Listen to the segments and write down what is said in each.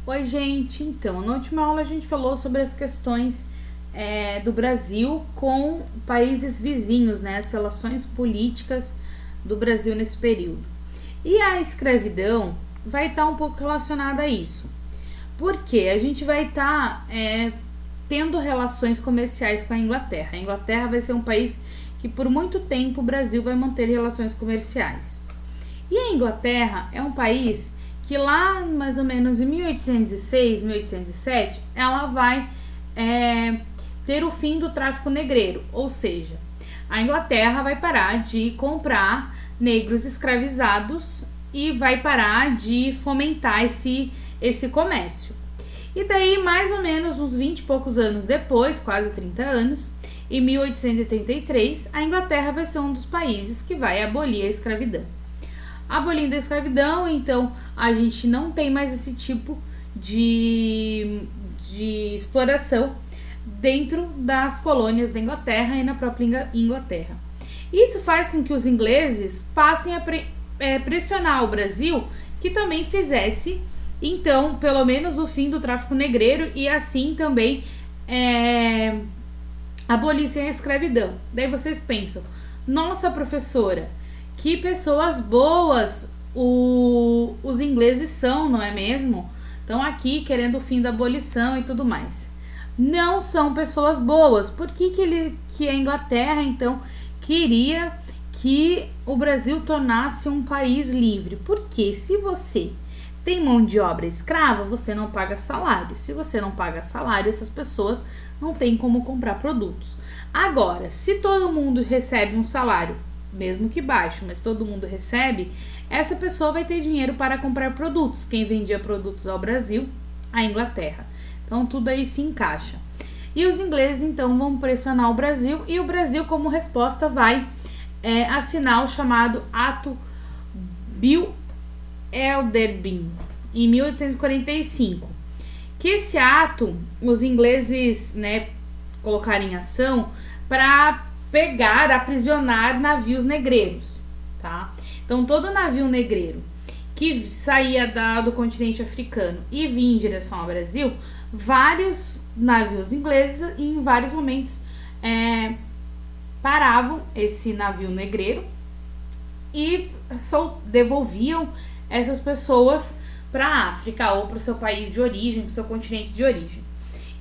Oi, gente. Então, na última aula a gente falou sobre as questões do Brasil com países vizinhos, né? As relações políticas do Brasil nesse período. E a escravidão vai estar um pouco relacionada a isso. Porque a gente vai estar tendo relações comerciais com a Inglaterra. A Inglaterra vai ser um país que por muito tempo o Brasil vai manter relações comerciais. E a Inglaterra é um país que lá mais ou menos em 1806, 1807, ela vai ter o fim do tráfico negreiro, ou seja, a Inglaterra vai parar de comprar negros escravizados e vai parar de fomentar esse comércio. E daí, mais ou menos uns 20 e poucos anos depois, quase 30 anos, em 1883, a Inglaterra vai ser um dos países que vai abolir a escravidão. Abolindo a escravidão, então a gente não tem mais esse tipo de exploração dentro das colônias da Inglaterra e na própria Inglaterra. Isso faz com que os ingleses passem a pressionar o Brasil que também fizesse, então, pelo menos o fim do tráfico negreiro e assim também abolissem a escravidão. Daí vocês pensam, nossa professora, que pessoas boas os ingleses são, não é mesmo? Estão aqui querendo o fim da abolição e tudo mais. Não são pessoas boas. Por que a Inglaterra, então, queria que o Brasil tornasse um país livre? Porque se você tem mão de obra escrava, você não paga salário. Se você não paga salário, essas pessoas não têm como comprar produtos. Agora, se todo mundo recebe um salário, mesmo que baixo, mas todo mundo recebe, essa pessoa vai ter dinheiro para comprar produtos. Quem vendia produtos ao Brasil? A Inglaterra. Então tudo aí se encaixa. E os ingleses então vão pressionar o Brasil e o Brasil, como resposta, vai assinar o chamado Ato Bill-Elderbin em 1845. Que esse ato os ingleses colocaram em ação para pegar, aprisionar navios negreiros, tá? Então todo navio negreiro que saía do continente africano e vinha em direção ao Brasil, vários navios ingleses em vários momentos paravam esse navio negreiro e devolviam essas pessoas para a África ou para o seu país de origem, para o seu continente de origem.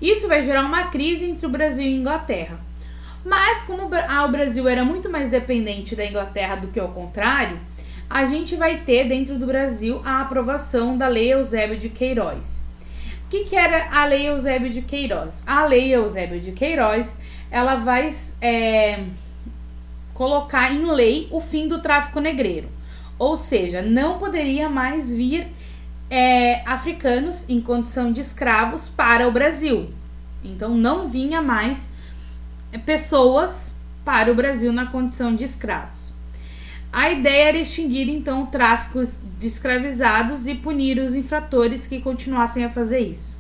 Isso vai gerar uma crise entre o Brasil e a Inglaterra. Mas como o Brasil era muito mais dependente da Inglaterra do que ao contrário, a gente vai ter dentro do Brasil a aprovação da Lei Eusébio de Queiroz. O que era a Lei Eusébio de Queiroz? A Lei Eusébio de Queiroz, ela vai colocar em lei o fim do tráfico negreiro. Ou seja, não poderia mais vir africanos em condição de escravos para o Brasil. Então não vinha mais pessoas para o Brasil na condição de escravos. A ideia era extinguir então o tráfico de escravizados e punir os infratores que continuassem a fazer isso.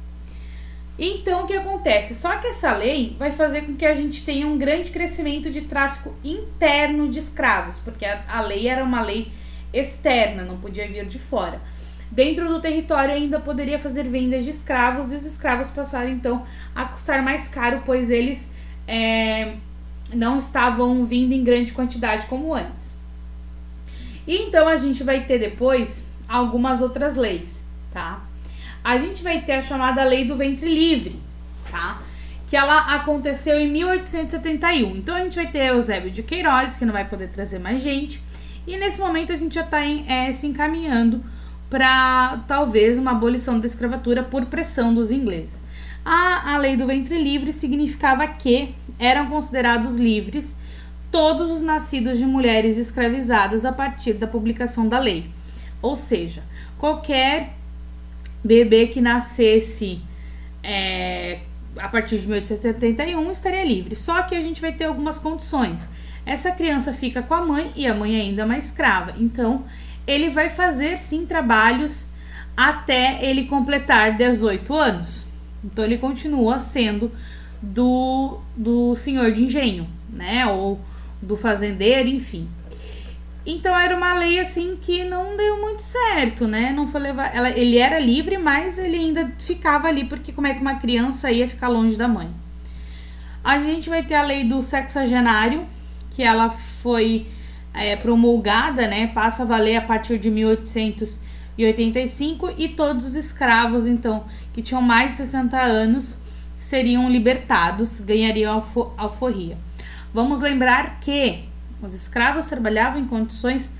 Então o que acontece? Só que essa lei vai fazer com que a gente tenha um grande crescimento de tráfico interno de escravos, porque a lei era uma lei externa, não podia vir de fora. Dentro do território ainda poderia fazer vendas de escravos e os escravos passaram então a custar mais caro, pois eles não estavam vindo em grande quantidade como antes. E então a gente vai ter depois algumas outras leis, tá? A gente vai ter a chamada Lei do Ventre Livre, tá? Que ela aconteceu em 1871. Então a gente vai ter Eusébio de Queiroz, que não vai poder trazer mais gente. E nesse momento a gente já está se encaminhando para talvez uma abolição da escravatura por pressão dos ingleses. A Lei do Ventre Livre significava que eram considerados livres todos os nascidos de mulheres escravizadas a partir da publicação da lei. Ou seja, qualquer bebê que nascesse a partir de 1871 estaria livre. Só que a gente vai ter algumas condições. Essa criança fica com a mãe e a mãe ainda é uma escrava. Então, ele vai fazer sim trabalhos até ele completar 18 anos. Então ele continua sendo do senhor de engenho, né? Ou do fazendeiro, enfim. Então era uma lei assim que não deu muito certo, né? Não foi levar, ele era livre, mas ele ainda ficava ali, porque como é que uma criança ia ficar longe da mãe? A gente vai ter a lei do sexagenário, que ela foi promulgada, né? Passa a valer a partir de 1885 e todos os escravos, então, que tinham mais de 60 anos seriam libertados, ganhariam alforria. Vamos lembrar que os escravos trabalhavam em condições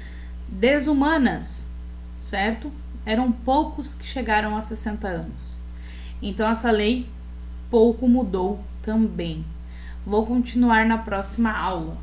desumanas, certo? Eram poucos que chegaram a 60 anos. Então essa lei pouco mudou também. Vou continuar na próxima aula.